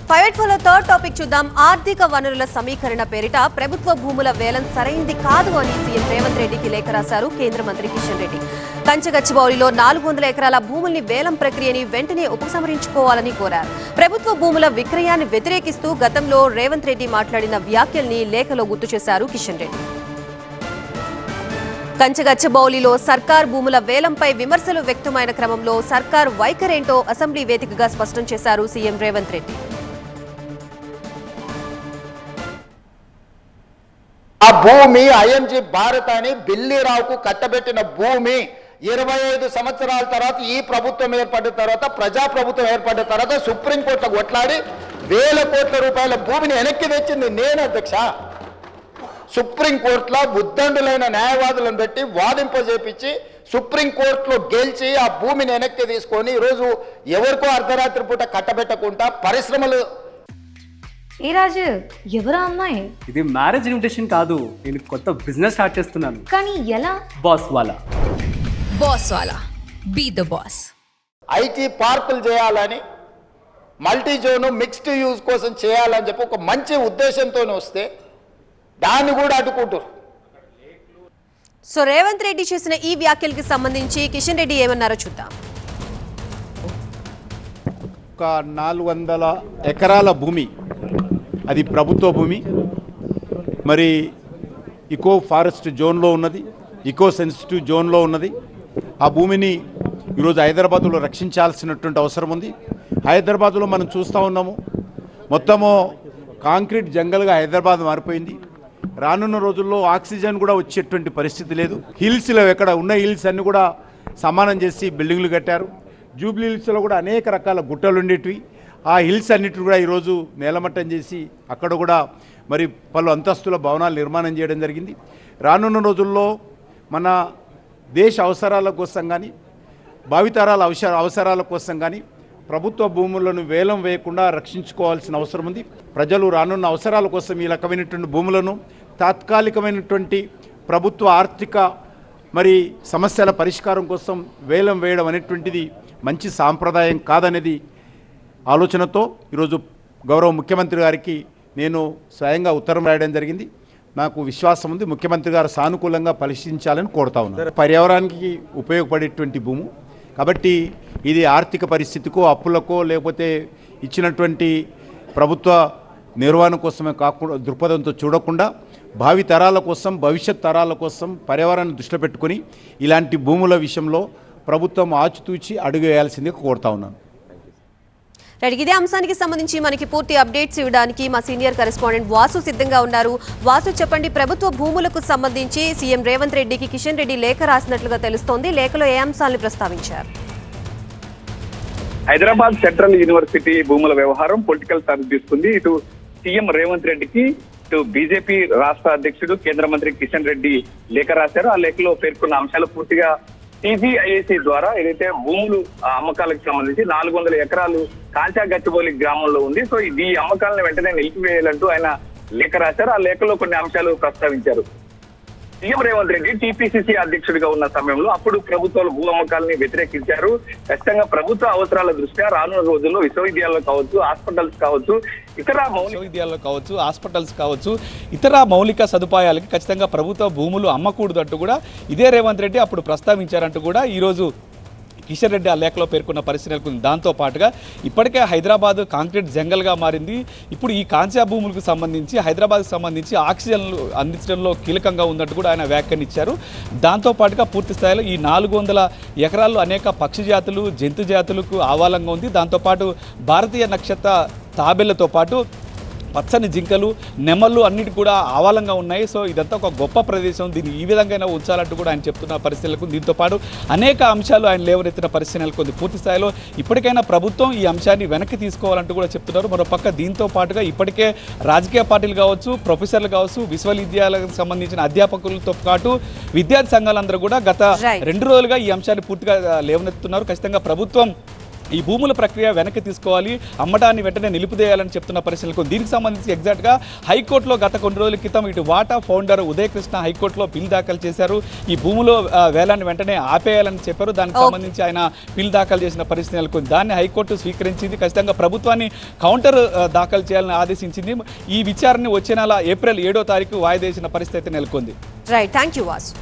Private ఫోన్లో third topic చూద్దాం. ఆర్థిక వనరుల సమీకరణ పేరిట ప్రభుత్వ భూముల వేలం సరైంది కాదు అని సీఎం రేవంత్ రెడ్డికి లేఖ రాశారు కేంద్ర మంత్రి కిషన్ రెడ్డి. కంచగచ్చిబౌలిలో 400 ఎకరాల భూముల్ని వేలం ప్రక్రియని వెంటనే ఉపసంహరించుకోవాలని కోరారు. ప్రభుత్వ భూముల విక్రయాన్ని వ్యతిరేకిస్తూ గతంలో రేవంత్ రెడ్డి మాట్లాడిన వ్యాఖ్యల్ని లేఖలో గుర్తు చేశారు కిషన్ రెడ్డి. కంచగచ్చబౌలిలో సర్కార్ భూముల వేలంపై విమర్శలు వ్యక్తమైన క్రమంలో సర్కార్ వైఖరేంటో అసెంబ్లీ వేదికగా స్పష్టం చేశారు సీఎం రేవంత్ రెడ్డి. ఆ భూమి ఐఎంజీ భారత్ అని బిల్లీరావుకు కట్టబెట్టిన భూమి 25 సంవత్సరాల తర్వాత ఈ ప్రభుత్వం ఏర్పడిన తర్వాత ప్రజాప్రభుత్వం ఏర్పడిన తర్వాత సుప్రీంకోర్టులో కొట్లాడి వేల కోట్ల రూపాయల భూమిని వెనక్కి తెచ్చింది నేను అధ్యక్ష. సుప్రీంకోర్టులో బుద్ధండులైన న్యాయవాదులను పెట్టి వాదింపజేపించి సుప్రీంకోర్టులో గెలిచి ఆ భూమిని వెనక్కి తీసుకొని ఈరోజు ఎవరికో అర్ధరాత్రి పూట కట్టబెట్టకుండా పరిశ్రమలు. ఏ రాజు, ఎవరా అమ్మాయి? ఇది మ్యారేజ్ ఇన్విటేషన్ కాదు, నేను కొత్త బిజినెస్ స్టార్ట్ చేస్తున్నాను. కానీ ఎలా? బాస్ వాలా. Be the boss. ఐటీ పార్కులు చేయాలని, మల్టీ జోన్ మిక్స్డ్ యూజ్ కోసం చేయాలని చెప్పి ఒక మంచి ఉద్దేశంతో వస్తే దాన్ని కూడా అడ్డుకుంటారు. సో రేవంత్ రెడ్డి చేసిన ఈ వ్యాఖ్యలకి సంబంధించి కిషన్ రెడ్డి ఏమన్నారో చూద్దాం. ఒక 400 ఎకరాల భూమి, అది ప్రభుత్వ భూమి, మరి ఇకో ఫారెస్ట్ జోన్లో ఉన్నది, ఇకో సెన్సిటివ్ జోన్లో ఉన్నది. ఆ భూమిని ఈరోజు హైదరాబాద్లో రక్షించాల్సినటువంటి అవసరం ఉంది. హైదరాబాద్లో మనం చూస్తూ ఉన్నాము, మొత్తము కాంక్రీట్ జంగల్గా హైదరాబాద్ మారిపోయింది. రానున్న రోజుల్లో ఆక్సిజన్ కూడా వచ్చేటువంటి పరిస్థితి లేదు. హిల్స్లో ఎక్కడ ఉన్న హిల్స్ అన్నీ కూడా సమానం చేసి బిల్డింగ్లు కట్టారు. జూబ్లీ హిల్స్లో కూడా అనేక రకాల గుట్టలు ఉండేటివి. ఆ హిల్స్ అన్నిటిని కూడా ఈరోజు నేలమట్టం చేసి అక్కడ కూడా మరి పలు అంతస్తుల భవనాలు నిర్మాణం చేయడం జరిగింది. రానున్న రోజుల్లో మన దేశ అవసరాల కోసం కానీ భావితరాల అవసరాల కోసం కానీ ప్రభుత్వ భూములను వేలం వేయకుండా రక్షించుకోవాల్సిన అవసరం ఉంది. ప్రజలు రానున్న అవసరాల కోసం ఈ రకమైనటువంటి భూములను తాత్కాలికమైనటువంటి ప్రభుత్వ ఆర్థిక మరి సమస్యల పరిష్కారం కోసం వేలం వేయడం అనేటువంటిది మంచి సాంప్రదాయం కాదనేది ఆలోచనతో ఈరోజు గౌరవ ముఖ్యమంత్రి గారికి నేను స్వయంగా ఉత్తరం రాయడం జరిగింది. నాకు విశ్వాసం ఉంది, ముఖ్యమంత్రి గారు సానుకూలంగా పరిశీలించాలని కోరుతా ఉన్నాను. పర్యావరణానికి ఉపయోగపడేటువంటి భూము కాబట్టి ఇది ఆర్థిక పరిస్థితికో అప్పులకో లేకపోతే ఇచ్చినటువంటి ప్రభుత్వ నిర్వహణ కోసమే కాకుండా దృక్పథంతో చూడకుండా భావి తరాల కోసం, భవిష్యత్ తరాల కోసం పర్యావరణాన్ని దృష్టిలో పెట్టుకొని ఇలాంటి భూముల విషయంలో ప్రభుత్వం ఆచితూచి అడుగు వేయాల్సిందిగా కోరుతా ఉన్నాను. రైట్, ఇదే అంశానికి సంబంధించి మనకి పూర్తి అప్డేట్స్ ఇవ్వడానికి మా సీనియర్ కరెస్పాండెంట్ వాసు సిద్ధంగా ఉన్నారు. వాసు, చెప్పండి, ప్రభుత్వ భూములకు సంబంధించి సీఎం రేవంత్ రెడ్డికి కిషన్ రెడ్డి లేఖ రాసినట్లుగా తెలుస్తోంది. లేఖలో ఏ అంశాలను ప్రస్తావించారు? హైదరాబాద్ సెంట్రల్ యూనివర్సిటీ భూముల వ్యవహారం పొలిటికల్ టర్న్ తీసుకుంది. ఇటు సీఎం రేవంత్ రెడ్డికి, ఇటు బీజేపీ రాష్ట్ర అధ్యక్షుడు కేంద్ర మంత్రి కిషన్ రెడ్డి లేఖ రాశారు. ఆ లేఖలో పేర్కొన్న అంశాలు పూర్తిగా టీజీఐఏసీ ద్వారా ఏదైతే భూములు అమ్మకాలకు సంబంధించి 400 ఎకరాలు కాంచాగచ్చిబౌలి గ్రామంలో ఉంది. సో ఈ అమ్మకాలను వెంటనే నిలిపివేయాలంటూ ఆయన లేఖ రాశారు. ఆ లేఖలో కొన్ని అంశాలు ప్రస్తావించారు. సీఎం రేవంత్ రెడ్డి టీపీసీసీ అధ్యక్షుడిగా ఉన్న సమయంలో అప్పుడు ప్రభుత్వాలు భూ అమ్మకాలని వ్యతిరేకించారు. ఖచ్చితంగా ప్రభుత్వ అవసరాల దృష్ట్యా రానున్న రోజుల్లో విశ్వవిద్యాలయాలు కావచ్చు, హాస్పిటల్స్ కావచ్చు, ఇతర మౌలిక సదుపాయాలకి ఖచ్చితంగా ప్రభుత్వ భూములు అమ్మకూడదు అంటూ కూడా ఇదే రేవంత్ రెడ్డి అప్పుడు ప్రస్తావించారంటూ కూడా ఈరోజు కిషన్ రెడ్డి ఆ లేఖలో పేర్కొన్న పరిస్థితి నెలకొంది. దాంతో పాటుగా ఇప్పటికే హైదరాబాద్ కాంక్రీట్ జంగల్గా మారింది. ఇప్పుడు ఈ కాంస్యా భూములకు సంబంధించి హైదరాబాద్కి సంబంధించి ఆక్సిజన్లు అందించడంలో కీలకంగా ఉందంటూ కూడా ఆయన వ్యాఖ్యానించారు. దాంతో పాటుగా పూర్తి స్థాయిలో ఈ 400 ఎకరాల్లో అనేక పక్షి జాతులు, జంతు జాతులకు ఆవాలంగా ఉంది. దాంతోపాటు భారతీయ నక్షత్ర తాబేళ్లతో పాటు పచ్చని జింకలు, నెమళ్ళు అన్నిటి కూడా ఆవాలంగా ఉన్నాయి. సో ఇదంతా ఒక గొప్ప ప్రదేశం, దీన్ని ఈ విధంగా ఉంచాలంటూ కూడా ఆయన చెప్తున్న పరిస్థితులకు, దీంతో పాటు అనేక అంశాలు ఆయన లేవనెత్తిన పరిస్థితి నెలకొంది. పూర్తి స్థాయిలో ఇప్పటికైనా ప్రభుత్వం ఈ అంశాన్ని వెనక్కి తీసుకోవాలంటూ కూడా చెప్తున్నారు. మరోపక్క దీంతో పాటుగా ఇప్పటికే రాజకీయ పార్టీలు కావచ్చు, ప్రొఫెసర్లు కావచ్చు, విశ్వవిద్యాలయాలకు సంబంధించిన అధ్యాపకులతో పాటు విద్యార్థి సంఘాలందరూ కూడా గత 2 రోజులుగా ఈ అంశాన్ని పూర్తిగా లేవనెత్తుతున్నారు. ఖచ్చితంగా ప్రభుత్వం ఈ భూముల ప్రక్రియ వెనక్కి తీసుకోవాలి, అమ్మటాన్ని వెంటనే నిలిపిదేయాలని చెప్తున్న పరిస్థితులకు దీనికి సంబంధించి ఎగ్జాక్ట్గా హైకోర్టులో గత కొన్ని రోజుల క్రితం ఇటు వాటా ఫౌండర్ ఉదయ్ కృష్ణ హైకోర్టులో బిల్ దాఖలు చేశారు. ఈ భూములో వేలాన్ని వెంటనే ఆపేయాలని చెప్పారు. దానికి సంబంధించి ఆయన బిల్ దాఖలు చేసిన పరిస్థితి నెలకొంది. దాన్ని హైకోర్టు స్వీకరించింది. ఖచ్చితంగా ప్రభుత్వాన్ని కౌంటర్ దాఖలు చేయాలని ఆదేశించింది. ఈ విచారణ వచ్చే నెల ఏప్రిల్ 7వ తారీఖు వాయిదా వేసిన పరిస్థితి నెలకొంది. Right, thank you Vasu.